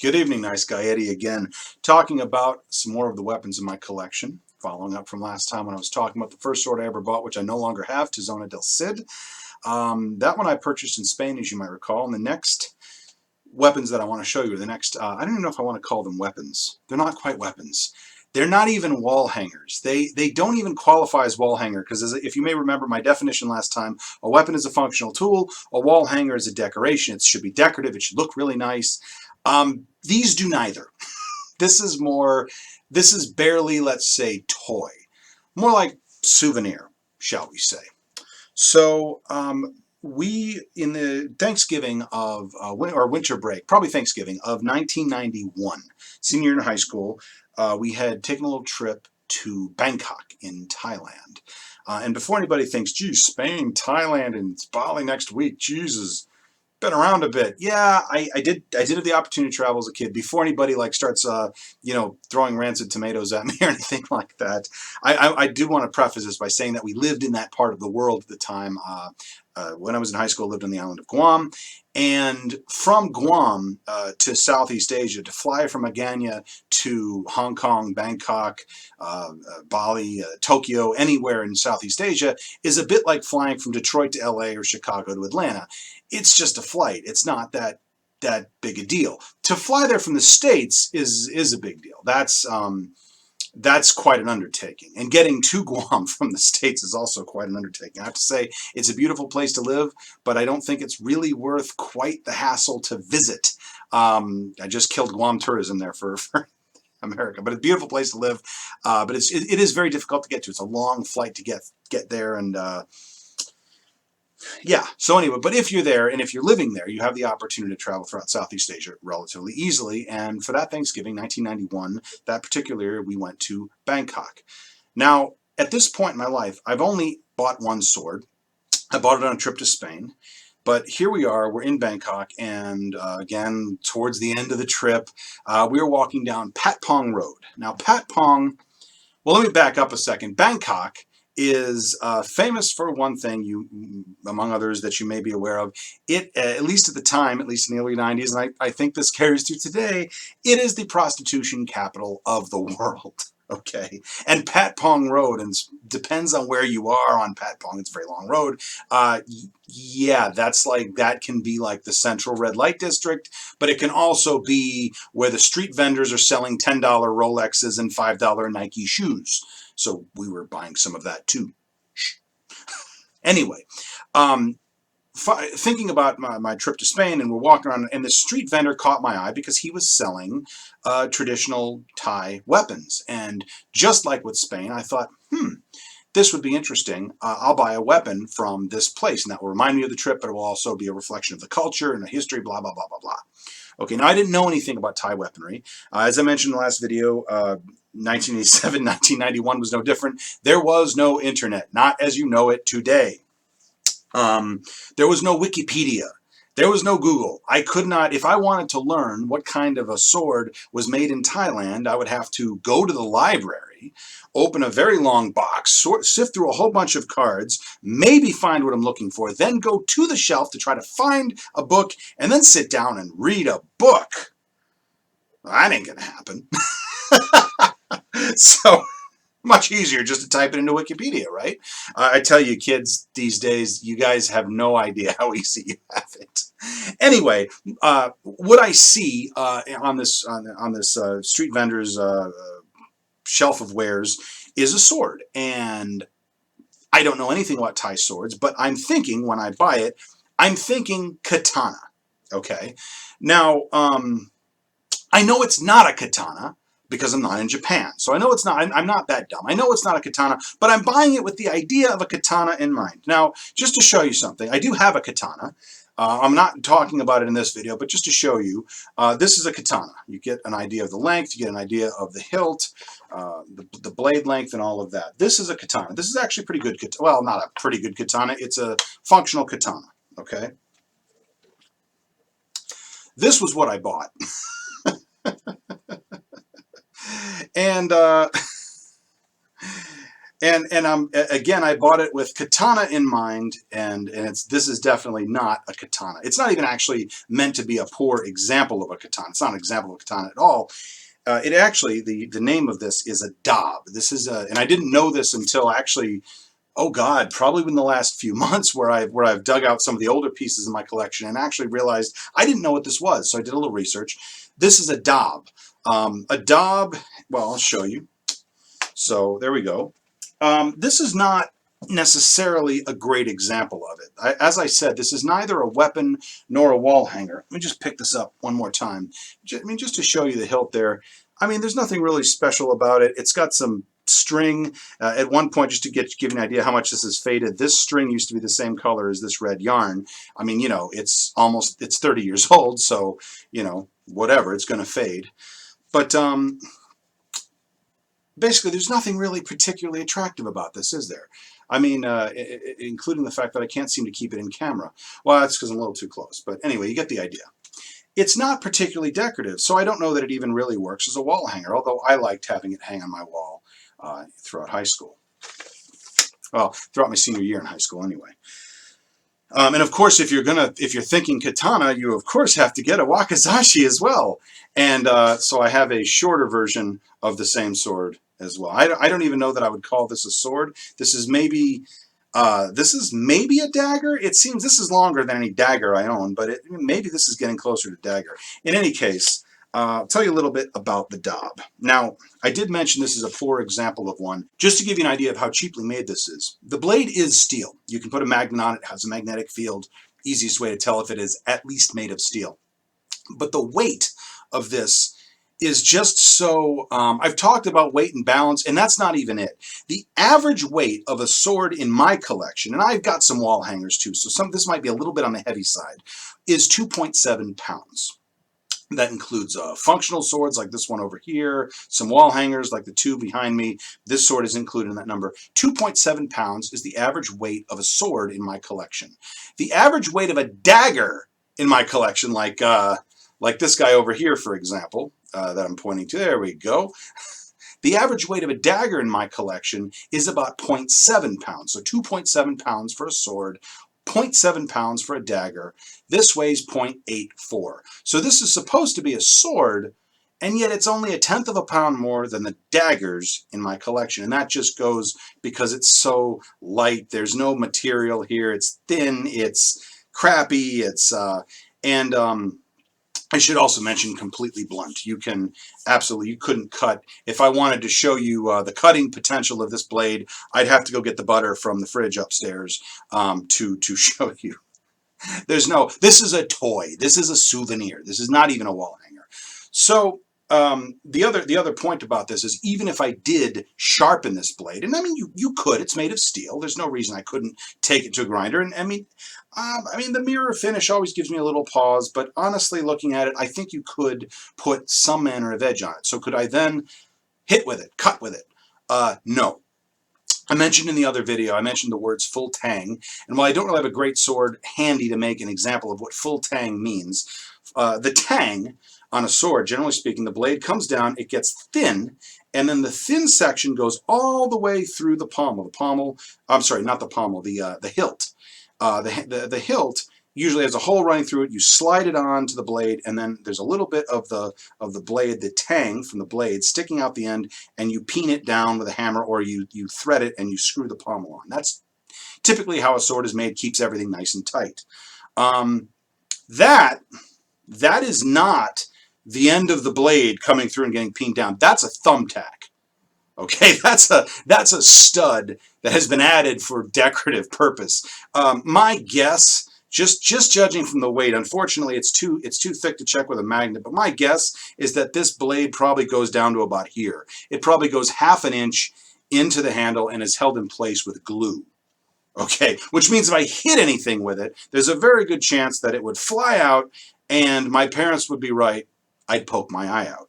Good evening, nice guy Eddie again, talking about some more of the weapons in my collection, following up from last time when I was talking about the first sword I ever bought, which I no longer have, Tizona del Cid. That one I purchased in Spain, as you might recall, and the next weapons that I want to show you are the next, I don't even know if I want to call them weapons. They're not quite weapons. They're not even wall hangers. They don't even qualify as wall hanger because if you may remember my definition last time, a weapon is a functional tool, a wall hanger is a decoration. It should be decorative, it should look really nice. These do neither. This is more, this is barely, let's say, toy. More like souvenir, shall we say. So we, in the Thanksgiving of, or winter break, probably Thanksgiving of 1991, senior year in high school, we had taken a little trip to Bangkok in Thailand. And before anybody thinks, geez, Spain, Thailand, and Bali next week, Jesus, been around a bit. Yeah, I did have the opportunity to travel as a kid before anybody like starts throwing rancid tomatoes at me or anything like that. I do want to preface this by saying that we lived in that part of the world at the time. When I was in high school, I lived on the island of Guam, and from Guam to Southeast Asia, to fly from Aganya to Hong Kong, Bangkok, Bali, Tokyo, anywhere in Southeast Asia is a bit like flying from Detroit to LA or Chicago to Atlanta. It's just a flight. It's not that big a deal. To fly there from the States is a big deal. That's quite an undertaking. And getting to Guam from the States is also quite an undertaking. I have to say, it's a beautiful place to live, but I don't think it's really worth quite the hassle to visit. I just killed Guam tourism there for America, but it's a beautiful place to live. But it is very difficult to get to. It's a long flight to get there, and yeah, so anyway, but if you're there and if you're living there, you have the opportunity to travel throughout Southeast Asia relatively easily. And for that Thanksgiving, 1991, that particular year, we went to Bangkok. Now, at this point in my life, I've only bought one sword. I bought it on a trip to Spain. But here we are, we're in Bangkok, and again, towards the end of the trip, we were walking down Patpong Road. Now, Patpong, well, let me back up a second. Bangkok is famous for one thing, among others that you may be aware of. It, at least at the time, at least in the early 90s, and I think this carries through today, it is the prostitution capital of the world. Okay, and Patpong Road, and depends on where you are on Patpong, it's a very long road. Yeah, that can be like the central red light district, but it can also be where the street vendors are selling $10 Rolexes and $5 Nike shoes. So we were buying some of that too. Anyway, um, thinking about my trip to Spain, and we're walking around, and the street vendor caught my eye because he was selling traditional Thai weapons. And just like with Spain, I thought, this would be interesting. I'll buy a weapon from this place, and that will remind me of the trip, but it will also be a reflection of the culture and the history, blah, blah, blah, blah, blah. Okay, now I didn't know anything about Thai weaponry. As I mentioned in the last video, 1987, 1991 was no different. There was no internet, not as you know it today. There was no Wikipedia. There was no Google. I could not, if I wanted to learn what kind of a sword was made in Thailand, I would have to go to the library, open a very long box, sift through a whole bunch of cards, maybe find what I'm looking for, then go to the shelf to try to find a book, and then sit down and read a book. Well, that ain't gonna happen. So much easier just to type it into Wikipedia, right? I tell you, kids these days, you guys have no idea how easy you have it. Anyway, what I see on this street vendor's shelf of wares is a sword, and I don't know anything about Thai swords, but I'm thinking when I buy it, I'm thinking katana. Okay, now I know it's not a katana because I'm not in Japan. So I know it's not, I'm not that dumb. I know it's not a katana, but I'm buying it with the idea of a katana in mind. Now, just to show you something, I do have a katana. I'm not talking about it in this video, but just to show you, this is a katana. You get an idea of the length, you get an idea of the hilt, the blade length, and all of that. This is a katana. This is actually pretty good katana. Well, not a pretty good katana. It's a functional katana, okay? This was what I bought. And And again, I bought it with katana in mind, and this is definitely not a katana. It's not even actually meant to be a poor example of a katana. It's not an example of a katana at all. It actually, the name of this is a Daab. This is a, and I didn't know this until actually, oh God, probably in the last few months, where I've dug out some of the older pieces in my collection and actually realized I didn't know what this was. So I did a little research. This is a Daab. A Daab. Well, I'll show you. So there we go. This is not necessarily a great example of it. As I said, this is neither a weapon nor a wall hanger. Let me just pick this up one more time. Just to show you the hilt there. I mean, there's nothing really special about it. It's got some string. At one point, just to give you an idea how much this is faded, this string used to be the same color as this red yarn. I mean, you know, it's 30 years old, so, you know, whatever, it's going to fade. But basically, there's nothing really particularly attractive about this, is there? I mean, including the fact that I can't seem to keep it in camera. Well, that's because I'm a little too close. But anyway, you get the idea. It's not particularly decorative, so I don't know that it even really works as a wall hanger, although I liked having it hang on my wall throughout high school. Well, throughout my senior year in high school, anyway. And of course, if you're thinking katana, you of course have to get a wakizashi as well. And so I have a shorter version of the same sword as well. I don't even know that I would call this a sword. This is maybe a dagger. It seems this is longer than any dagger I own, but maybe this is getting closer to dagger. In any case, I'll tell you a little bit about the Daab. Now, I did mention this is a poor example of one, just to give you an idea of how cheaply made this is. The blade is steel. You can put a magnet on it, it has a magnetic field. Easiest way to tell if it is at least made of steel. But the weight of this is just so, I've talked about weight and balance, and that's not even it. The average weight of a sword in my collection, and I've got some wall hangers too, so this might be a little bit on the heavy side, is 2.7 pounds. That includes functional swords like this one over here, some wall hangers like the two behind me. This sword is included in that number. 2.7 pounds is the average weight of a sword in my collection. The average weight of a dagger in my collection, like this guy over here, for example, that I'm pointing to. There we go. The average weight of a dagger in my collection is about 0.7 pounds. So 2.7 pounds for a sword, 0.7 pounds for a dagger. This weighs 0.84. So this is supposed to be a sword, and yet it's only 1/10 of a pound more than the daggers in my collection. And that just goes because it's so light. There's no material here. It's thin. It's crappy. I should also mention completely blunt. You couldn't cut. If I wanted to show you the cutting potential of this blade, I'd have to go get the butter from the fridge upstairs to show you. This is a toy. This is a souvenir. This is not even a wall hanger. So the other point about this is, even if I did sharpen this blade, and I mean you could, it's made of steel. There's no reason I couldn't take it to a grinder. And I mean the mirror finish always gives me a little pause, but honestly, looking at it, I think you could put some manner of edge on it. So could I then hit with it, cut with it? No. I mentioned in the other video, I mentioned the words full tang, and while I don't really have a great sword handy to make an example of what full tang means, the tang on a sword, generally speaking, the blade comes down, it gets thin, and then the thin section goes all the way through the pommel. I'm sorry, not the pommel, the hilt. The hilt usually has a hole running through it. You slide it onto the blade, and then there's a little bit of the blade, the tang from the blade, sticking out the end, and you peen it down with a hammer, or you thread it and you screw the pommel on. That's typically how a sword is made. Keeps everything nice and tight. That is not the end of the blade coming through and getting peened down. That's a thumbtack. Okay, that's a stud that has been added for decorative purpose. My guess, just judging from the weight, unfortunately it's too thick to check with a magnet, but my guess is that this blade probably goes down to about here. It probably goes 1/2 inch into the handle and is held in place with glue. Okay, which means if I hit anything with it, there's a very good chance that it would fly out, and my parents would be right. I'd poke my eye out.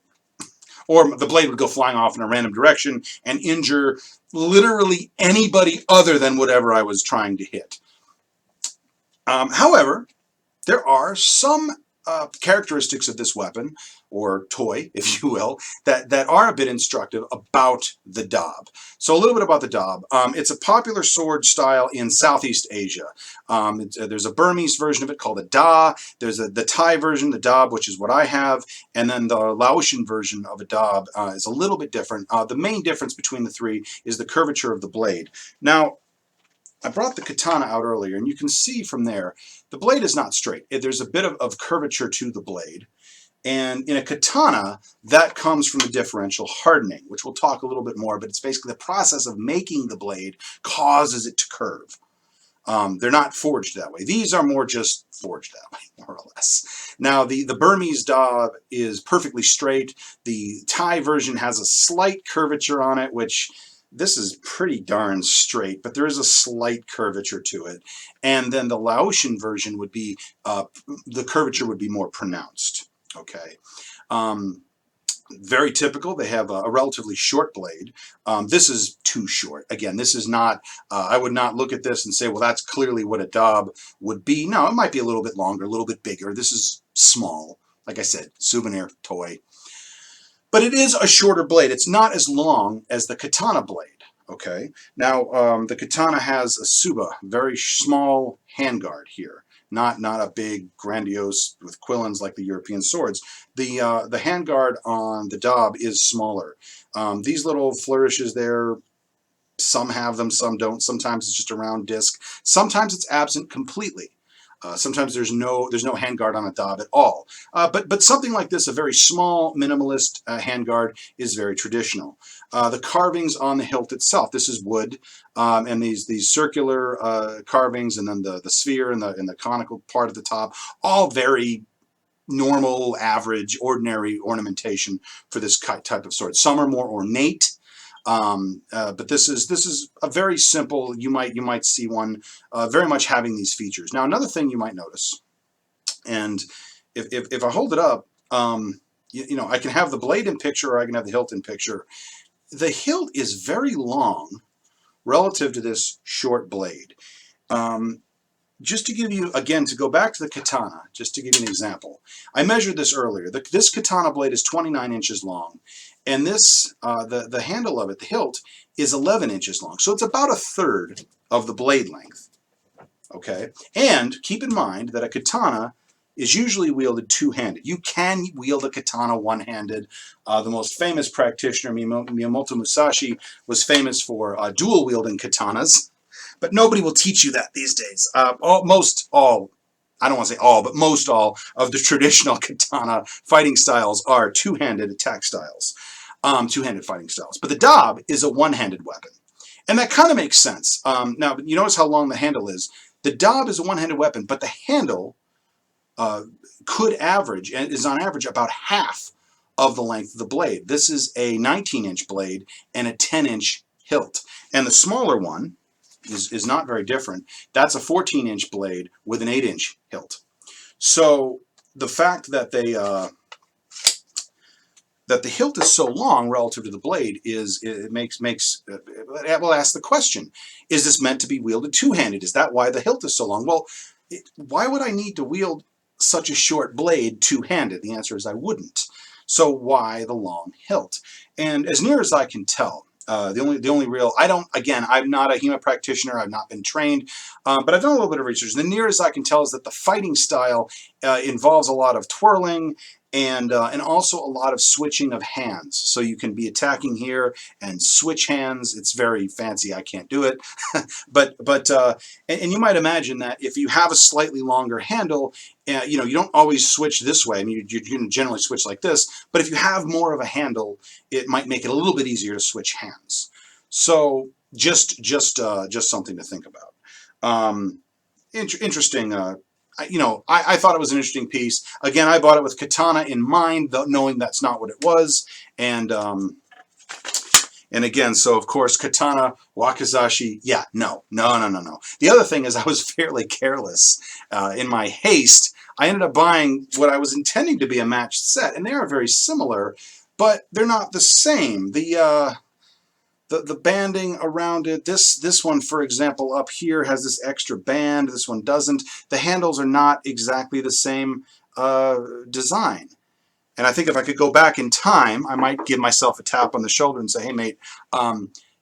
Or the blade would go flying off in a random direction and injure literally anybody other than whatever I was trying to hit. However, there are some characteristics of this weapon, or toy, if you will, that are a bit instructive about the Daab. So a little bit about the Daab. It's a popular sword style in Southeast Asia. There's a Burmese version of it called a Da. There's the Thai version, the Daab, which is what I have, and then the Laotian version of a Daab is a little bit different. The main difference between the three is the curvature of the blade. Now, I brought the katana out earlier, and you can see from there, the blade is not straight. There's a bit of curvature to the blade. And in a katana, that comes from the differential hardening, which we'll talk a little bit more, but it's basically the process of making the blade causes it to curve. They're not forged that way. These are more just forged that way, more or less. Now, the Burmese Daab is perfectly straight. The Thai version has a slight curvature on it, which this is pretty darn straight, but there is a slight curvature to it. And then the Laotian version would be, the curvature would be more pronounced. Okay. Very typical. They have a relatively short blade. This is too short. Again, this is not, I would not look at this and say, well, that's clearly what a Daab would be. No, it might be a little bit longer, a little bit bigger. This is small. Like I said, souvenir toy. But it is a shorter blade. It's not as long as the katana blade. Okay. Now, the katana has a suba, very small handguard here. Not a big, grandiose with quillins like the European swords. The handguard on the Daab is smaller. These little flourishes there, some have them, some don't. Sometimes it's just a round disc. Sometimes it's absent completely. Sometimes there's no handguard on a Daab at all. But something like this, a very small, minimalist handguard, is very traditional. The carvings on the hilt itself, this is wood, and these circular carvings, and then the sphere and the conical part at the top, all very normal, average, ordinary ornamentation for this type of sword. Some are more ornate. But this is a very simple, you might see one very much having these features. Now, another thing you might notice, and if I hold it up, you know, I can have the blade in picture or I can have the hilt in picture. The hilt is very long relative to this short blade. Just to give you, again, to go back to the katana, just to give you an example. I measured this earlier. This katana blade is 29 inches long. And this, the handle of it, the hilt, is 11 inches long. So it's about a third of the blade length. Okay? And keep in mind that a katana is usually wielded two-handed. You can wield a katana one-handed. The most famous practitioner, Miyamoto Musashi, was famous for dual-wielding katanas. But nobody will teach you that these days. I don't want to say all, but most all of the traditional katana fighting styles are two-handed attack styles, two-handed fighting styles. But the Daab is a one-handed weapon. And that kind of makes sense. Now, you notice how long the handle is. The Daab is a one-handed weapon, but the handle could average, and is on average about half of the length of the blade. This is a 19-inch blade and a 10-inch hilt. And the smaller one is not very different. That's a 14-inch blade with an 8-inch hilt. So the fact that that the hilt is so long relative to the blade we'll ask the question: is this meant to be wielded two-handed? Is that why the hilt is so long? Well, why would I need to wield such a short blade two-handed? The answer is I wouldn't. So why the long hilt? And as near as I can tell, the only real, I'm not a HEMA practitioner, I've not been trained, but I've done a little bit of research. The nearest I can tell is that the fighting style involves a lot of twirling and also a lot of switching of hands. So you can be attacking here and switch hands. It's very fancy. I can't do it. And you might imagine that if you have a slightly longer handle, you know, you don't always switch this way. I mean, you can generally switch like this, but if you have more of a handle, it might make it a little bit easier to switch hands. So just something to think about. Interesting. You know, I thought it was an interesting piece. Again, I bought it with katana in mind, though, knowing that's not what it was. And again, so of course, katana, wakizashi, yeah, no. The other thing is I was fairly careless. In my haste, I ended up buying what I was intending to be a matched set, and they are very similar, but they're not the same. The the banding around it. This one, for example, up here has this extra band. This one doesn't. The handles are not exactly the same design. And I think if I could go back in time, I might give myself a tap on the shoulder and say, hey, mate,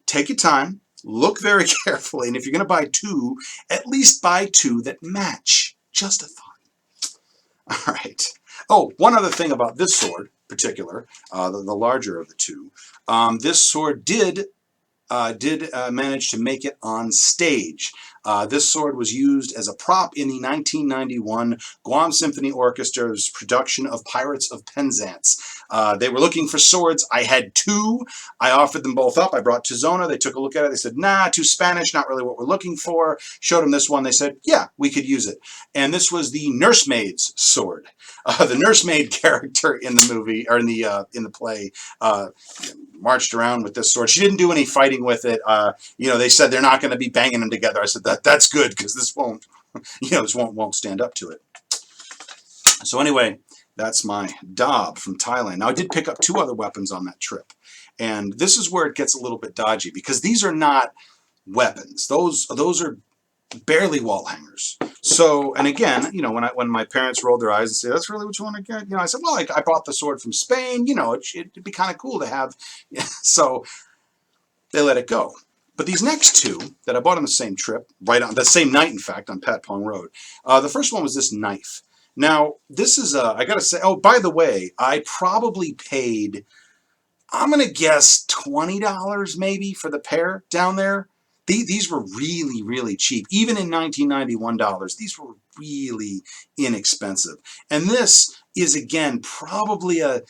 take your time, look very carefully, and if you're going to buy two, at least buy two that match. Just a thought. All right. Oh, one other thing about this sword, in particular, the larger of the two, this sword did manage to make it on stage. This sword was used as a prop in the 1991 Guam Symphony Orchestra's production of Pirates of Penzance. They were looking for swords. I had two. I offered them both up. I brought to Zona. They took a look at it. They said, nah, too Spanish, not really what we're looking for. Showed them this one. They said, yeah, we could use it. And this was the nursemaid's sword. The nursemaid character in the movie, or in the play, marched around with this sword. She didn't do any fighting with it. They said they're not going to be banging them together. I said that's good because this won't, this won't stand up to it. So anyway, that's my Daab from Thailand. Now I did pick up two other weapons on that trip, and this is where it gets a little bit dodgy because these are not weapons. Those are barely wall hangers. So, and again, when my parents rolled their eyes and said, that's really what you want to get? I said, well, I bought the sword from Spain. It'd be kind of cool to have. So they let it go. But these next two that I bought on the same trip, right on the same night, in fact, on Pat Pong Road. The first one was this knife. Now, this is I got to say, oh, by the way, I probably paid, I'm going to guess $20 maybe for the pair down there. These were really, really cheap. Even in $1991, these were really inexpensive. And this is, again, probably a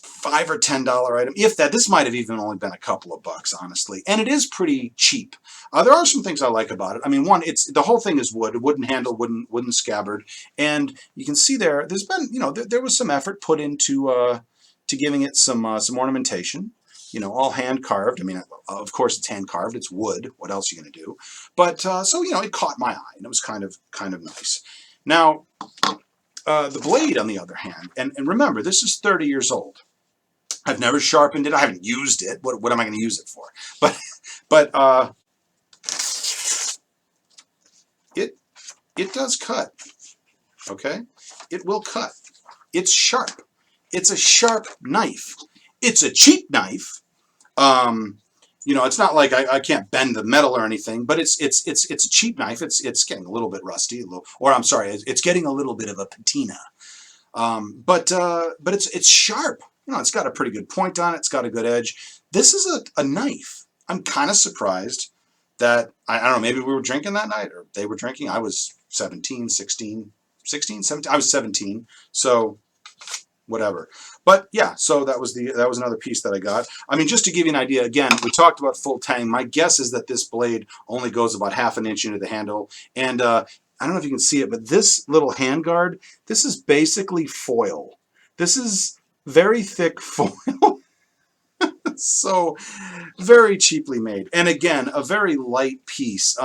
$5 or $10 item. If that, this might have even only been a couple of bucks, honestly. And it is pretty cheap. There are some things I like about it. I mean, one, the whole thing is wood, wooden handle, wooden scabbard. And you can see there's been, there was some effort put into to giving it some ornamentation. All hand carved. I mean, of course it's hand carved. It's wood. What else are you going to do? But so it caught my eye, and it was kind of nice. Now, the blade, on the other hand, and remember, this is 30 years old. I've never sharpened it. I haven't used it. What am I going to use it for? But it does cut. Okay, it will cut. It's sharp. It's a sharp knife. It's a cheap knife. It's not like I can't bend the metal or anything, but it's a cheap knife. It's getting a little bit rusty, I'm sorry, it's getting a little bit of a patina. But it's sharp. It's got a pretty good point on it. It's got a good edge. This is a knife. I'm kind of surprised that I don't know. Maybe we were drinking that night, or they were drinking. I was 17. I was 17. So. Whatever. But yeah, so that was another piece that I got. I mean, just to give you an idea, again, we talked about full tang. My guess is that this blade only goes about ½ an inch into the handle. And I don't know if you can see it, but this little handguard, this is basically foil. This is very thick foil. So very cheaply made. And again, a very light piece.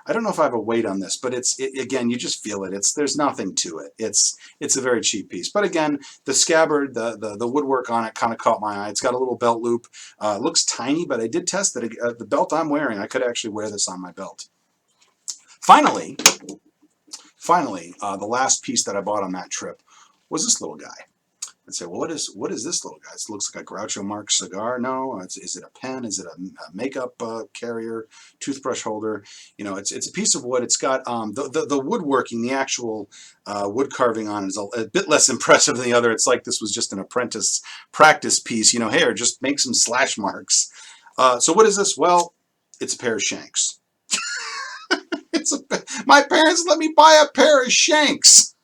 I don't know if I have a weight on this, but again, you just feel it. There's nothing to it. It's a very cheap piece. But again, the scabbard, the woodwork on it kind of caught my eye. It's got a little belt loop. It looks tiny, but I did test that. The belt I'm wearing, I could actually wear this on my belt. Finally, the last piece that I bought on that trip was this little guy. I'd say, well, what is this little guy? It looks like a Groucho Marx cigar. No, is it a pen? Is it a makeup carrier, toothbrush holder? It's a piece of wood. It's got the woodworking, the actual wood carving on it is a bit less impressive than the other. It's like this was just an apprentice practice piece. Here, just make some slash marks. So what is this? Well, it's a pair of shanks. My parents let me buy a pair of shanks.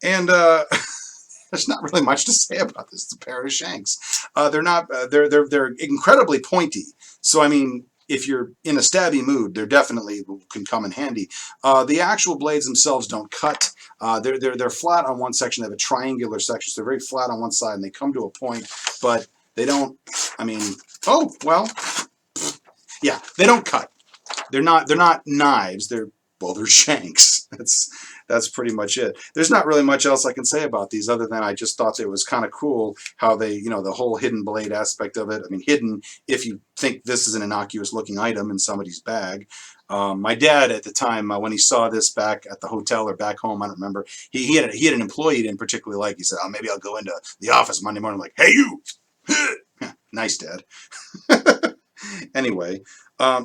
And there's not really much to say about this. It's a pair of shanks. They're incredibly pointy. So I mean, if you're in a stabby mood, they definitely can come in handy. The actual blades themselves don't cut. They're flat on one section. They have a triangular section, so they're very flat on one side, and they come to a point, but they don't. I mean, oh well, yeah, they don't cut. They're not knives. They're well, they're shanks. That's pretty much it. There's not really much else I can say about these other than I just thought it was kind of cool how they, the whole hidden blade aspect of it. I mean, hidden if you think this is an innocuous looking item in somebody's bag. My dad at the time, when he saw this back at the hotel or back home, I don't remember, he had an employee he didn't particularly like. He said, oh, maybe I'll go into the office Monday morning like, hey, you! Nice, Dad. Anyway,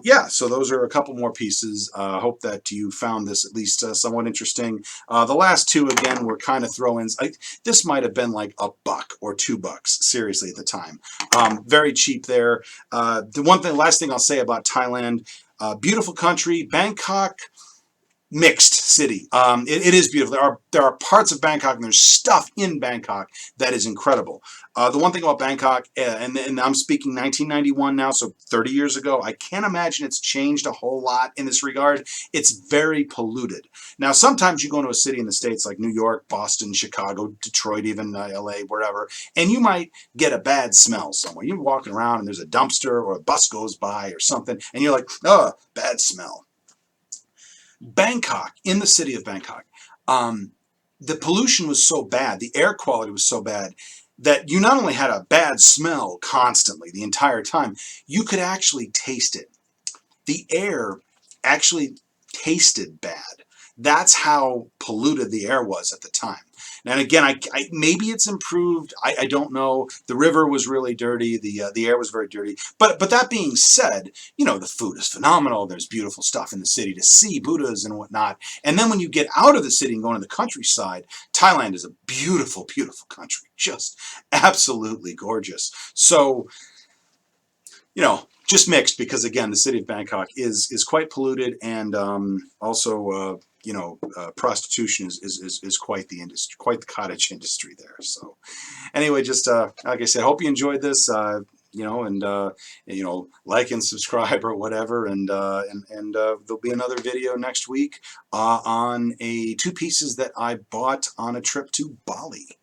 yeah, so those are a couple more pieces. Hope that you found this at least somewhat interesting. The last two, again, were kind of throw-ins. This might have been like $1 or $2, seriously, at the time. Very cheap there. Last thing I'll say about Thailand, beautiful country. Bangkok, mixed city. It is beautiful. There are parts of Bangkok and there's stuff in Bangkok that is incredible. The one thing about Bangkok, and I'm speaking 1991 now, so 30 years ago, I can't imagine it's changed a whole lot in this regard. It's very polluted. Now, sometimes you go into a city in the States like New York, Boston, Chicago, Detroit, even LA, wherever, and you might get a bad smell somewhere. You're walking around and there's a dumpster or a bus goes by or something, and you're like, oh, bad smell. Bangkok, in the city of Bangkok, the pollution was so bad, the air quality was so bad, that you not only had a bad smell constantly the entire time, you could actually taste it. The air actually tasted bad. That's how polluted the air was at the time. And again, maybe it's improved. I don't know. The river was really dirty. The air was very dirty. But that being said, the food is phenomenal. There's beautiful stuff in the city to see, Buddhas and whatnot. And then when you get out of the city and go into the countryside, Thailand is a beautiful, beautiful country. Just absolutely gorgeous. So, just mixed because, again, the city of Bangkok is quite polluted, and also prostitution is quite the industry, quite the cottage industry there. So anyway, just like I said, hope you enjoyed this. Like and subscribe or whatever, and there'll be another video next week on two pieces that I bought on a trip to Bali.